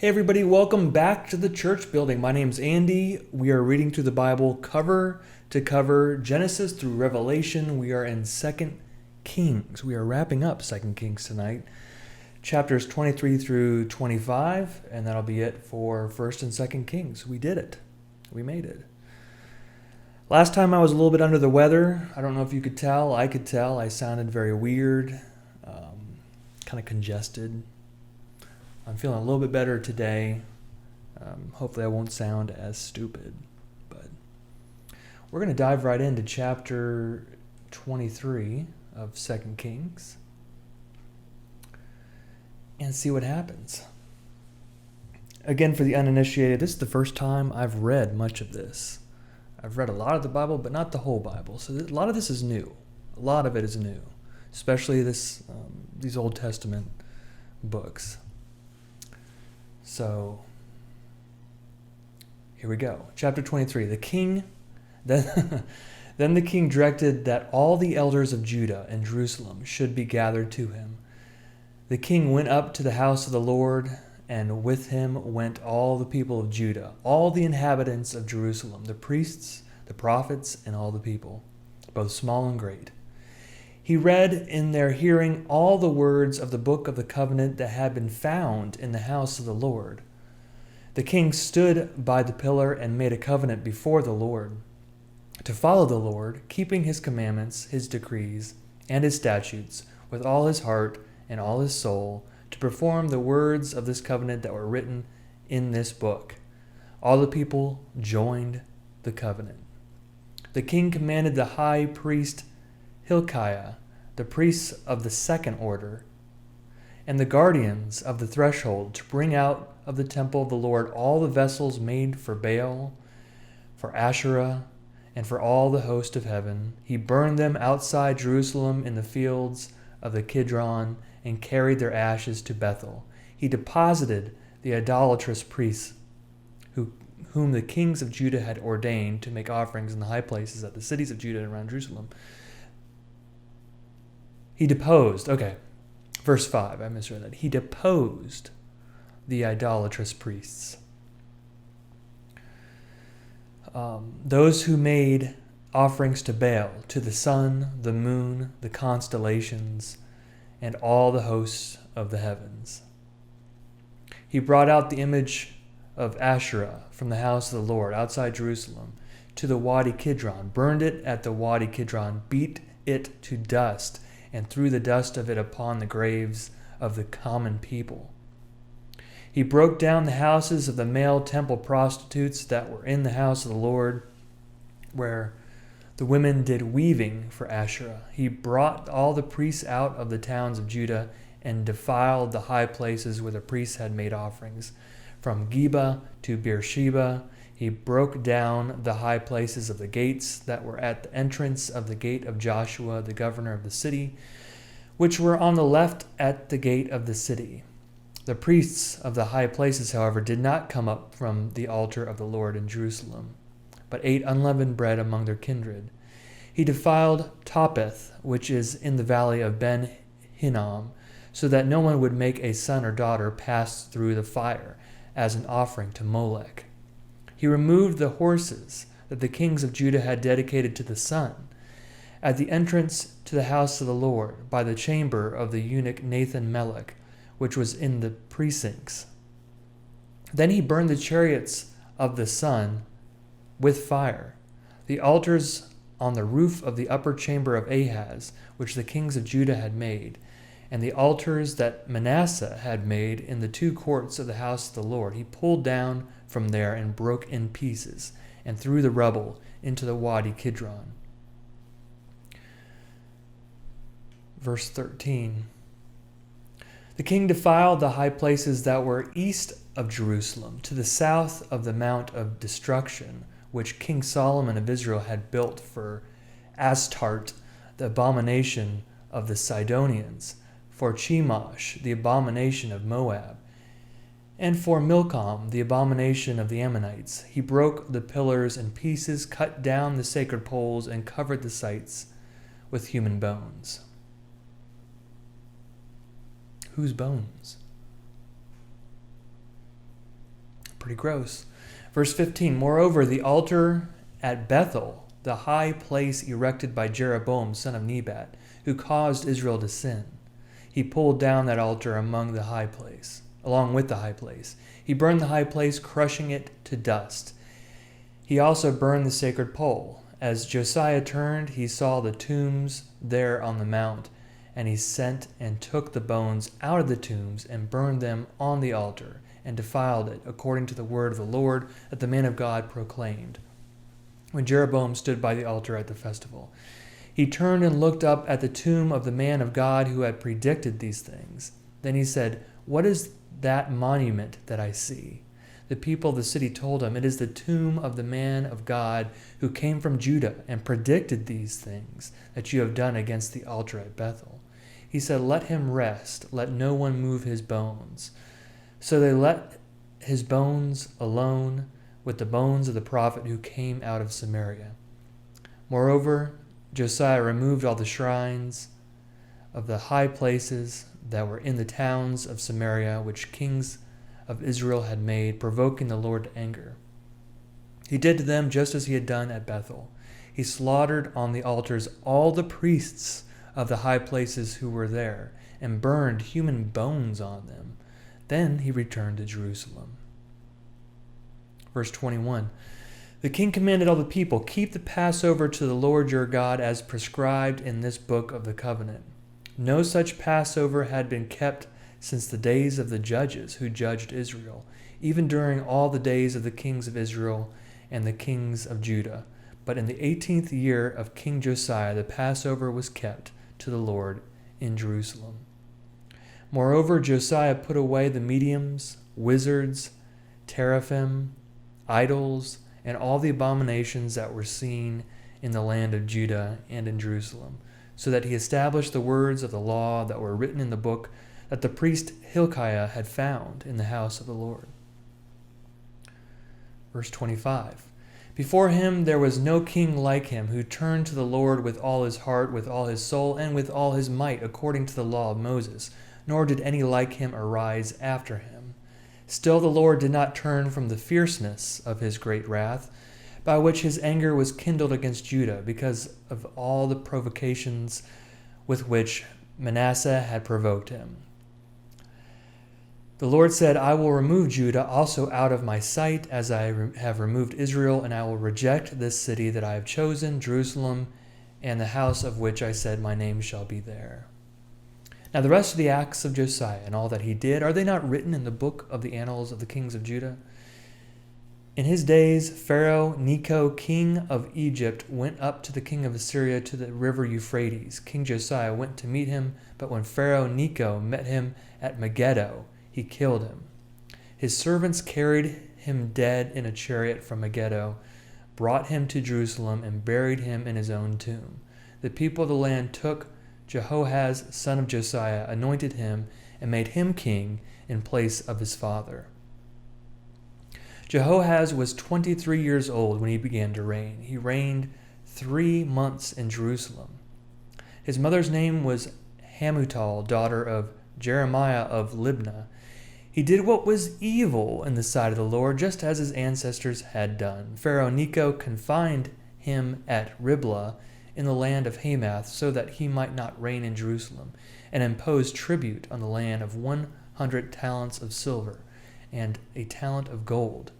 Hey everybody, welcome back to the church building. My name's Andy. We are reading through the Bible cover to cover, Genesis through Revelation. We are in 2 Kings. We are wrapping up 2 Kings tonight. Chapters 23 through 25, and that'll be it for 1st and 2nd Kings. We did it. We made it. Last time I was a little bit under the weather. I don't know if you could tell. I could tell. I sounded very weird, kind of congested. I'm feeling a little bit better today. Hopefully I won't sound as stupid. But we're going to dive right into chapter 23 of 2 Kings and see what happens. Again, for the uninitiated, this is the first time I've read much of this. I've read a lot of the Bible, but not the whole Bible. So a lot of this is new. A lot of it is new, especially these Old Testament books. So, here we go. Chapter 23. Then the king directed that all the elders of Judah and Jerusalem should be gathered to him. The king went up to the house of the Lord, and with him went all the people of Judah, all the inhabitants of Jerusalem, the priests, the prophets, and all the people, both small and great. He read in their hearing all the words of the book of the covenant that had been found in the house of the Lord. The king stood by the pillar and made a covenant before the Lord, to follow the Lord, keeping his commandments, his decrees, and his statutes with all his heart and all his soul, to perform the words of this covenant that were written in this book. All the people joined the covenant. The king commanded the high priest Hilkiah, the priests of the second order, and the guardians of the threshold to bring out of the temple of the Lord all the vessels made for Baal, for Asherah, and for all the host of heaven. He burned them outside Jerusalem in the fields of the Kidron and carried their ashes to Bethel. He deposited the idolatrous priests whom the kings of Judah had ordained to make offerings in the high places at the cities of Judah and around Jerusalem. He deposed, verse 5, I misread that. He deposed the idolatrous priests. Those who made offerings to Baal, to the sun, the moon, the constellations, and all the hosts of the heavens. He brought out the image of Asherah from the house of the Lord outside Jerusalem to the Wadi Kidron, burned it at the Wadi Kidron, beat it to dust, and threw the dust of it upon the graves of the common people. He broke down the houses of the male temple prostitutes that were in the house of the Lord, where the women did weaving for Asherah. He brought all the priests out of the towns of Judah and defiled the high places where the priests had made offerings. From Geba to Beersheba, he broke down the high places of the gates that were at the entrance of the gate of Joshua, the governor of the city, which were on the left at the gate of the city. The priests of the high places, however, did not come up from the altar of the Lord in Jerusalem, but ate unleavened bread among their kindred. He defiled Topheth, which is in the valley of Ben Hinnom, so that no one would make a son or daughter pass through the fire as an offering to Molech. He removed the horses that the kings of Judah had dedicated to the sun at the entrance to the house of the Lord by the chamber of the eunuch Nathan-Melech, which was in the precincts. Then he burned the chariots of the sun with fire, the altars on the roof of the upper chamber of Ahaz, which the kings of Judah had made, and the altars that Manasseh had made in the two courts of the house of the Lord. He pulled down from there and broke in pieces, and threw the rubble into the Wadi Kidron. Verse 13. The king defiled the high places that were east of Jerusalem, to the south of the Mount of Destruction, which King Solomon of Israel had built for Astarte, the abomination of the Sidonians, for Chemosh, the abomination of Moab, and for Milcom, the abomination of the Ammonites. He broke the pillars in pieces, cut down the sacred poles, and covered the sites with human bones. Whose bones? pretty gross. Verse 15, moreover, the altar at Bethel, the high place erected by Jeroboam, son of Nebat, who caused Israel to sin. He pulled down that altar along with the high place. He burned the high place, crushing it to dust. He also burned the sacred pole. As Josiah turned, he saw the tombs there on the mount, and he sent and took the bones out of the tombs and burned them on the altar, and defiled it, according to the word of the Lord that the man of God proclaimed, when Jeroboam stood by the altar at the festival. He turned and looked up at the tomb of the man of God who had predicted these things. Then he said, what is that monument that I see? The people of the city told him, it is the tomb of the man of God who came from Judah and predicted these things that you have done against the altar at Bethel. He said, let him rest, let no one move his bones. So they let his bones alone with the bones of the prophet who came out of Samaria. Moreover, Josiah removed all the shrines of the high places that were in the towns of Samaria, which kings of Israel had made, provoking the Lord to anger. He did to them just as he had done at Bethel. He slaughtered on the altars all the priests of the high places who were there, and burned human bones on them. Then he returned to Jerusalem. Verse 21. The king commanded all the people, keep the Passover to the Lord your God as prescribed in this book of the covenant. No such Passover had been kept since the days of the judges who judged Israel, even during all the days of the kings of Israel and the kings of Judah. But in the 18th year of King Josiah, the Passover was kept to the Lord in Jerusalem. Moreover, Josiah put away the mediums, wizards, teraphim, idols, and all the abominations that were seen in the land of Judah and in Jerusalem, so that he established the words of the law that were written in the book that the priest Hilkiah had found in the house of the Lord. Verse 25. Before him there was no king like him, who turned to the Lord with all his heart, with all his soul, and with all his might, according to the law of Moses, nor did any like him arise after him. Still the Lord did not turn from the fierceness of his great wrath, by which his anger was kindled against Judah, because of all the provocations with which Manasseh had provoked him. The Lord said, I will remove Judah also out of my sight, as I have removed Israel, and I will reject this city that I have chosen, Jerusalem, and the house of which I said my name shall be there. Now the rest of the acts of Josiah and all that he did, are they not written in the book of the annals of the kings of Judah? In his days, Pharaoh Necho, king of Egypt, went up to the king of Assyria to the river Euphrates. King Josiah went to meet him, but when Pharaoh Necho met him at Megiddo, he killed him. His servants carried him dead in a chariot from Megiddo, brought him to Jerusalem, and buried him in his own tomb. The people of the land took Jehoahaz, son of Josiah, anointed him, and made him king in place of his father. Jehoahaz was 23 years old when he began to reign. He reigned 3 months in Jerusalem. His mother's name was Hamutal, daughter of Jeremiah of Libnah. He did what was evil in the sight of the Lord, just as his ancestors had done. Pharaoh Necho confined him at Riblah in the land of Hamath, so that he might not reign in Jerusalem, and imposed tribute on the land of 100 talents of silver and a talent of gold.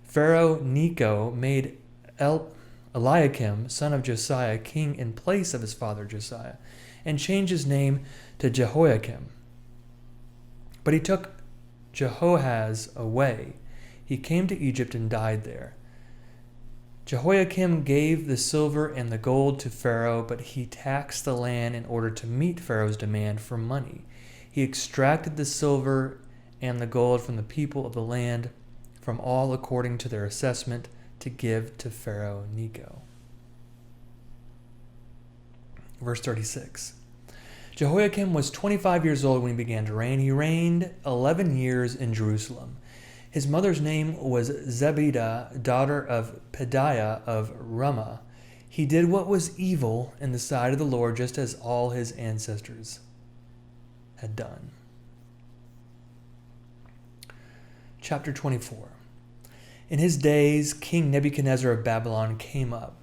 Pharaoh Necho made Eliakim, son of Josiah, king in place of his father Josiah, and changed his name to Jehoiakim. But he took Jehoahaz away. He came to Egypt and died there. Jehoiakim gave the silver and the gold to Pharaoh, but he taxed the land in order to meet Pharaoh's demand for money. He extracted the silver and the gold from the people of the land, from all according to their assessment, to give to Pharaoh Necho. Verse 36. Jehoiakim was 25 years old when he began to reign. He reigned 11 years in Jerusalem. His mother's name was Zebidah, daughter of Pedaiah of Ramah. He did what was evil in the sight of the Lord, just as all his ancestors had done. Chapter 24. In his days, King Nebuchadnezzar of Babylon came up.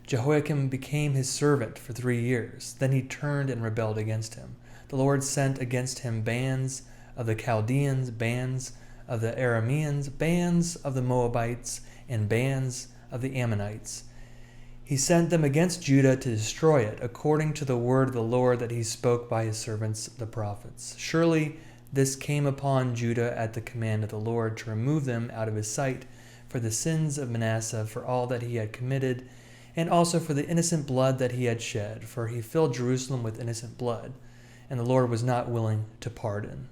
Jehoiakim became his servant for 3 years. Then he turned and rebelled against him. The Lord sent against him bands of the Chaldeans, bands of the Arameans, bands of the Moabites, and bands of the Ammonites. He sent them against Judah to destroy it, according to the word of the Lord that he spoke by his servants the prophets. Surely this came upon Judah at the command of the Lord to remove them out of his sight for the sins of Manasseh, for all that he had committed, and also for the innocent blood that he had shed, for he filled Jerusalem with innocent blood, and the Lord was not willing to pardon.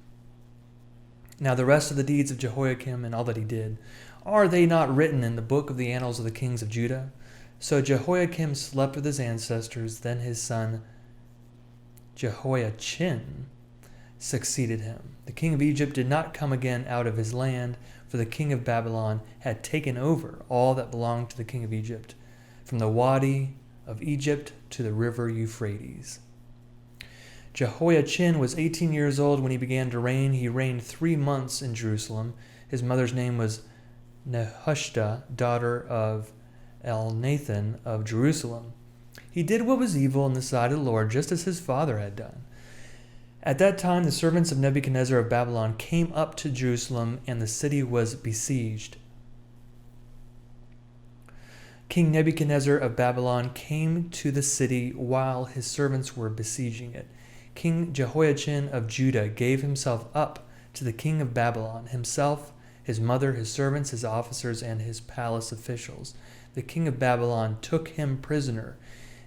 Now the rest of the deeds of Jehoiakim and all that he did, are they not written in the book of the annals of the kings of Judah? So Jehoiakim slept with his ancestors, then his son Jehoiachin succeeded him. The king of Egypt did not come again out of his land, for the king of Babylon had taken over all that belonged to the king of Egypt, from the Wadi of Egypt to the river Euphrates. Jehoiachin was 18 years old when he began to reign. He reigned 3 months in Jerusalem. His mother's name was Nehushta, daughter of Elnathan of Jerusalem. He did what was evil in the sight of the Lord, just as his father had done. At that time, the servants of Nebuchadnezzar of Babylon came up to Jerusalem, and the city was besieged. King Nebuchadnezzar of Babylon came to the city while his servants were besieging it. King Jehoiachin of Judah gave himself up to the king of Babylon, himself, his mother, his servants, his officers, and his palace officials. The king of Babylon took him prisoner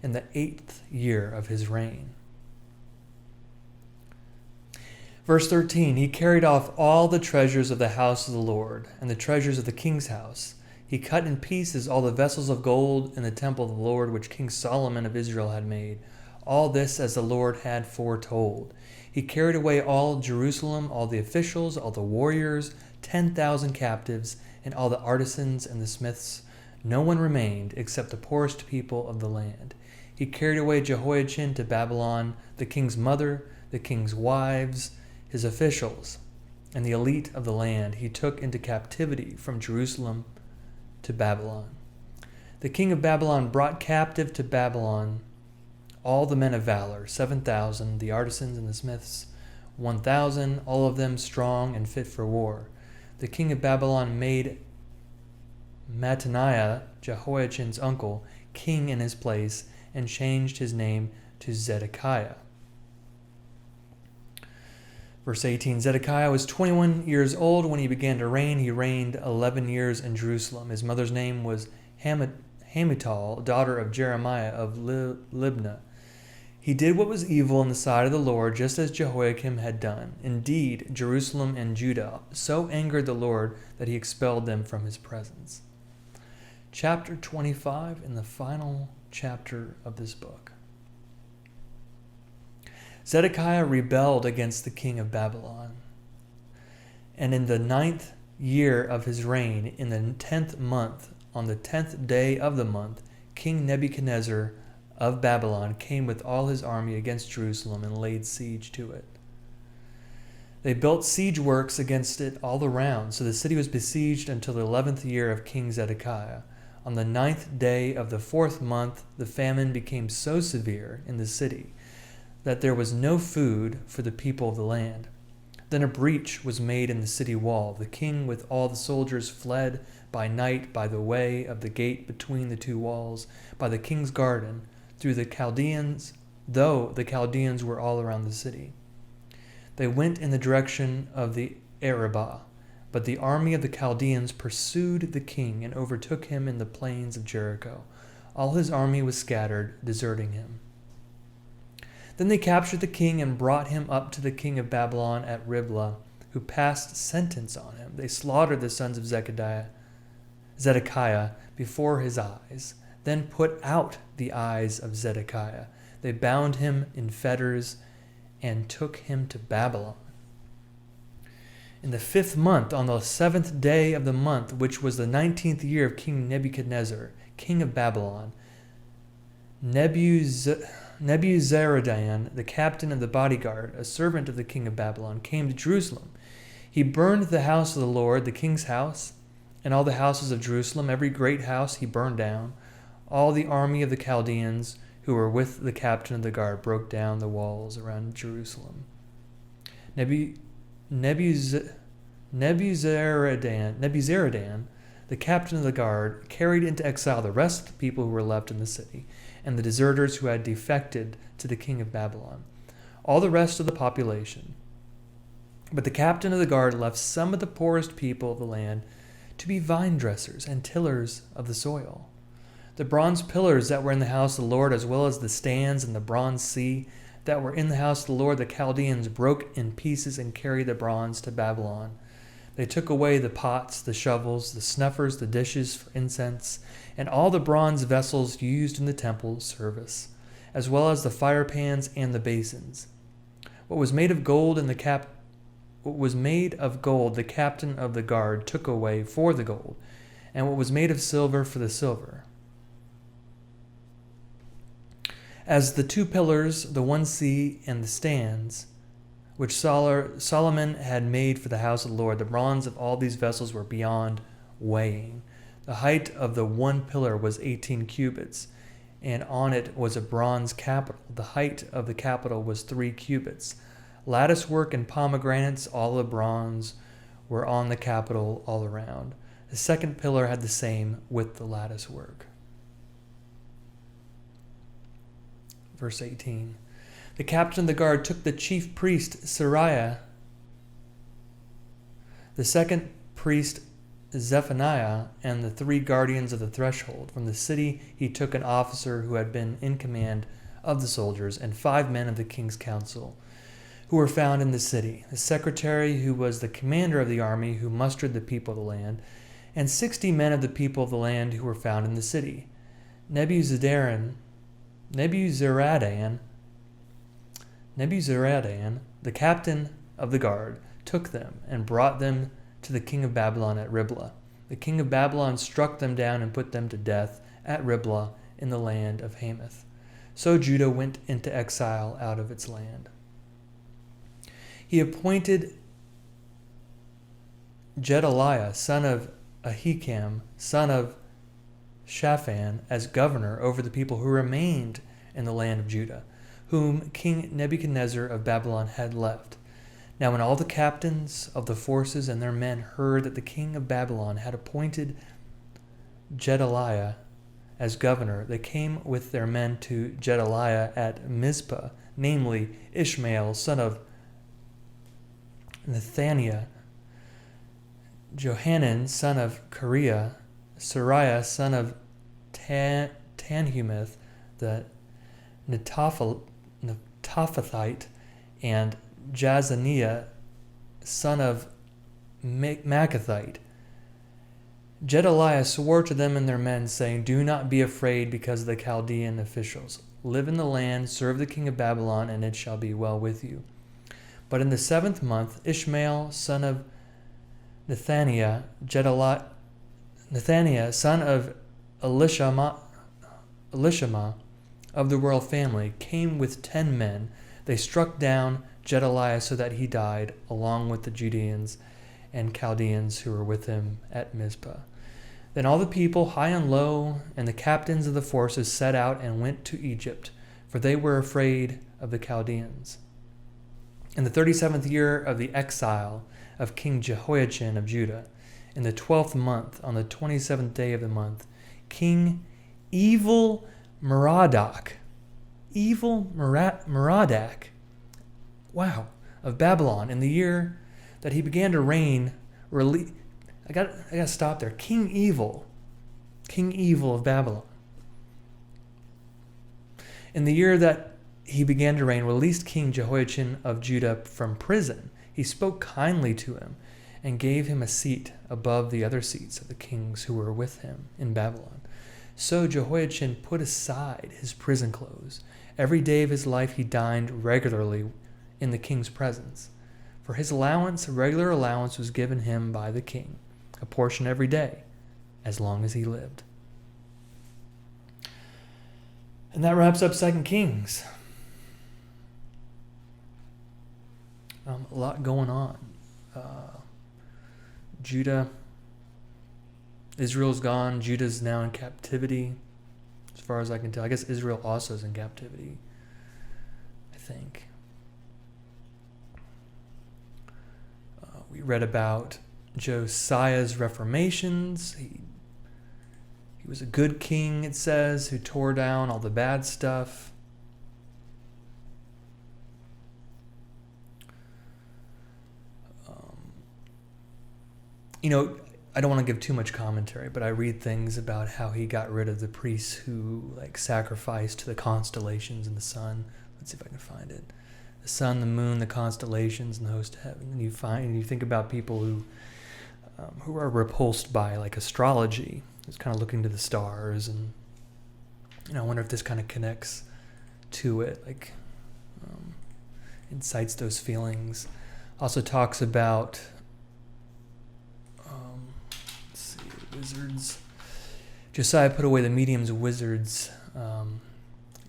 in the 8th year of his reign. Verse 13, he carried off all the treasures of the house of the Lord and the treasures of the king's house. He cut in pieces all the vessels of gold in the temple of the Lord which King Solomon of Israel had made. All this as the Lord had foretold. He carried away all Jerusalem, all the officials, all the warriors, 10,000 captives, and all the artisans and the smiths. No one remained except the poorest people of the land. He carried away Jehoiachin to Babylon, the king's mother, the king's wives, his officials, and the elite of the land he took into captivity from Jerusalem to Babylon. The king of Babylon brought captive to Babylon all the men of valor, 7,000, the artisans and the smiths, 1,000, all of them strong and fit for war. The king of Babylon made Mattaniah, Jehoiachin's uncle, king in his place, and changed his name to Zedekiah. Verse 18, Zedekiah was 21 years old when he began to reign. He reigned 11 years in Jerusalem. His mother's name was Hamutal, daughter of Jeremiah of Libnah. He did what was evil in the sight of the Lord, just as Jehoiakim had done. Indeed, Jerusalem and Judah so angered the Lord that he expelled them from his presence. Chapter 25, in the final chapter of this book. Zedekiah rebelled against the king of Babylon. And in the 9th year of his reign, in the 10th month, on the 10th day of the month, King Nebuchadnezzar of Babylon came with all his army against Jerusalem and laid siege to it. They built siege works against it all around, so the city was besieged until the 11th year of King Zedekiah. On the 9th day of the 4th month, the famine became so severe in the city that there was no food for the people of the land. Then a breach was made in the city wall. The king with all the soldiers fled by night by the way of the gate between the two walls, by the king's garden, through the Chaldeans, though the Chaldeans were all around the city. They went in the direction of the Arabah, but the army of the Chaldeans pursued the king and overtook him in the plains of Jericho. All his army was scattered, deserting him. Then they captured the king and brought him up to the king of Babylon at Riblah, who passed sentence on him. They slaughtered the sons of Zedekiah before his eyes, then put out the eyes of Zedekiah. They bound him in fetters and took him to Babylon. In the 5th month, on the 7th day of the month, which was the 19th year of King Nebuchadnezzar, king of Babylon, Nebuzaradan, the captain of the bodyguard, a servant of the king of Babylon, came to Jerusalem. He burned the house of the Lord, the king's house, And all the houses of Jerusalem, every great house he burned down. All the army of the Chaldeans who were with the captain of the guard broke down the walls around Jerusalem. Nebuzaradan, the captain of the guard, carried into exile the rest of the people who were left in the city, and the deserters who had defected to the king of Babylon, all the rest of the population. But the captain of the guard left some of the poorest people of the land to be vine dressers and tillers of the soil. The bronze pillars that were in the house of the Lord, as well as the stands and the bronze sea that were in the house of the Lord, the Chaldeans broke in pieces and carried the bronze to Babylon. They took away the pots, the shovels, the snuffers, the dishes for incense, and all the bronze vessels used in the temple service, as well as the fire pans and the basins. What was made of gold the captain of the guard took away for the gold, and what was made of silver for the silver. As the two pillars, the one sea, and the stands, which Solomon had made for the house of the Lord, the bronze of all these vessels were beyond weighing. The height of the one pillar was 18 cubits, and on it was a bronze capital. The height of the capital was 3 cubits. Lattice work and pomegranates, all of bronze, were on the capital all around. The second pillar had the same with the lattice work. Verse 18. The captain of the guard took the chief priest Sariah, the second priest Zephaniah, and the 3 guardians of the threshold. From the city he took an officer who had been in command of the soldiers, and 5 men of the king's council, who were found in the city, the secretary who was the commander of the army who mustered the people of the land, and 60 men of the people of the land who were found in the city. Nebuzaradan, the captain of the guard, took them and brought them to the king of Babylon at Riblah. The king of Babylon struck them down and put them to death at Riblah in the land of Hamath. So Judah went into exile out of its land. He appointed Gedaliah, son of Ahikam, son of Shaphan, as governor over the people who remained in the land of Judah, whom King Nebuchadnezzar of Babylon had left. Now when all the captains of the forces and their men heard that the king of Babylon had appointed Gedaliah as governor, they came with their men to Gedaliah at Mizpah, namely Ishmael, son of Nethaniah, Johanan, son of Kareah, Sariah, son of Tanhumeth, the Netophathite, and Jazaniah, son of Maccathite. Gedaliah swore to them and their men, saying, Do not be afraid because of the Chaldean officials. Live in the land, serve the king of Babylon, and it shall be well with you. But in the 7th month, Ishmael, son of Nethaniah, son of Elishama of the royal family, came with 10 men. They struck down Gedaliah so that he died, along with the Judeans and Chaldeans who were with him at Mizpah. Then all the people, high and low, and the captains of the forces set out and went to Egypt, for they were afraid of the Chaldeans. In the 37th year of the exile of King Jehoiachin of Judah, in the 12th month, on the 27th day of the month, King Evil-Merodach, of Babylon, in the year that he began to reign, I gotta stop there. King Evil of Babylon, in the year that he began to reign, released King Jehoiachin of Judah from prison. He spoke kindly to him and gave him a seat above the other seats of the kings who were with him in Babylon. So Jehoiachin put aside his prison clothes. Every day of his life he dined regularly in the king's presence. For his allowance, a regular allowance, was given him by the king, a portion every day, as long as he lived. And that wraps up 2 Kings. A lot going on. Judah Israel's gone. Judah's now in captivity, as far as I can tell. I guess Israel also is in captivity, I think. We read about Josiah's reformations. He was a good king, it says, who tore down all the bad stuff. I don't want to give too much commentary, but I read things about how he got rid of the priests who sacrificed to the constellations and the sun. Let's see if I can find it. The sun, the moon, the constellations, and the host of heaven. And you think about people who are repulsed by astrology, who's kind of looking to the stars, and I wonder if this kind of connects to it, incites those feelings. Also talks about wizards. Josiah put away the mediums, wizards.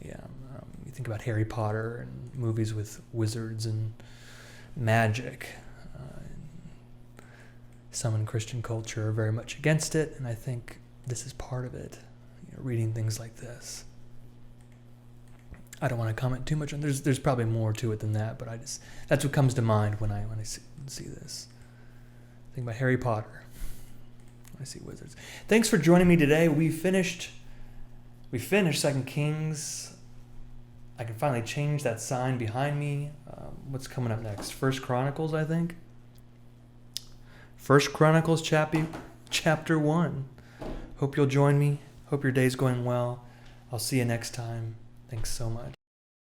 You think about Harry Potter and movies with wizards and magic. Some in Christian culture are very much against it, and I think this is part of it. Reading things like this. I don't want to comment too much on. There's probably more to it than that, but that's what comes to mind when I see this. Think about Harry Potter. I see wizards. Thanks for joining me today. We finished 2 Kings. I can finally change that sign behind me. What's coming up next? 1 Chronicles, I think. 1 Chronicles chapter 1. Hope you'll join me. Hope your day's going well. I'll see you next time. Thanks so much.